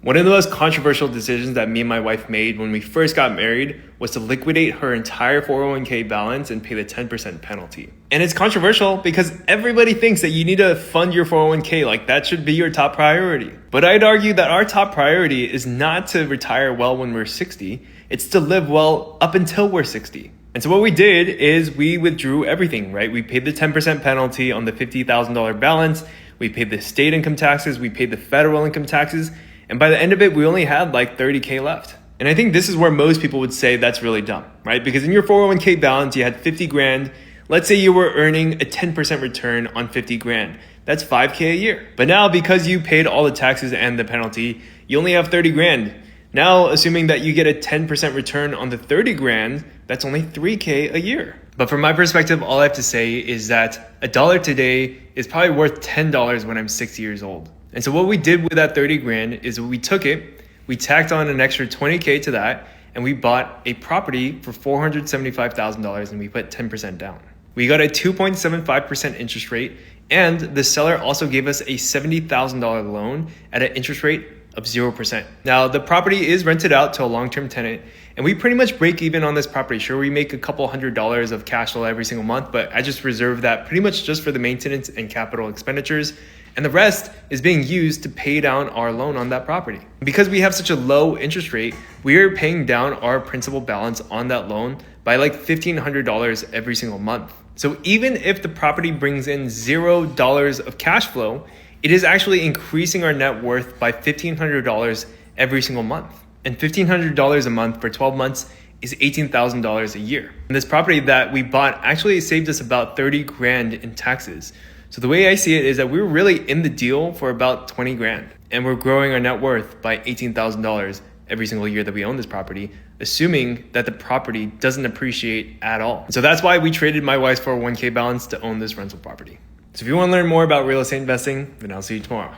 One of the most controversial decisions that me and my wife made when we first got married was to liquidate her entire 401k balance and pay the 10% penalty. And it's controversial because everybody thinks that you need to fund your 401k, like that should be your top priority. But I'd argue that our top priority is not to retire well when we're 60, it's to live well up until we're 60. And so what we did is we withdrew everything, right? We paid the 10% penalty on the $50,000 balance, we paid the state income taxes, we paid the federal income taxes, and by the end of it, we only had like 30K left. And I think this is where most people would say that's really dumb, right? Because in your 401k balance, you had 50 grand. Let's say you were earning a 10% return on 50 grand. That's 5K a year. But now because you paid all the taxes and the penalty, you only have 30 grand. Now, assuming that you get a 10% return on the 30 grand, that's only 3K a year. But from my perspective, all I have to say is that a dollar today is probably worth $10 when I'm 60 years old. And so what we did with that 30 grand is we took it, we tacked on an extra 20K to that, and we bought a property for $475,000 and we put 10% down. We got a 2.75% interest rate, and the seller also gave us a $70,000 loan at an interest rate of 0%. Now, the property is rented out to a long-term tenant, and we pretty much break even on this property. Sure, we make a couple $100s of cash flow every single month, but I just reserve that pretty much just for the maintenance and capital expenditures. And the rest is being used to pay down our loan on that property. Because we have such a low interest rate, we are paying down our principal balance on that loan by like $1,500 every single month. So even if the property brings in $0 of cash flow, it is actually increasing our net worth by $1,500 every single month. And $1,500 a month for 12 months is $18,000 a year. And this property that we bought actually saved us about 30 grand in taxes. So the way I see it is that we were really in the deal for about 20 grand, and we're growing our net worth by $18,000 every single year that we own this property, assuming that the property doesn't appreciate at all. So that's why we traded my wife's 401k balance to own this rental property. So if you want to learn more about real estate investing, then I'll see you tomorrow.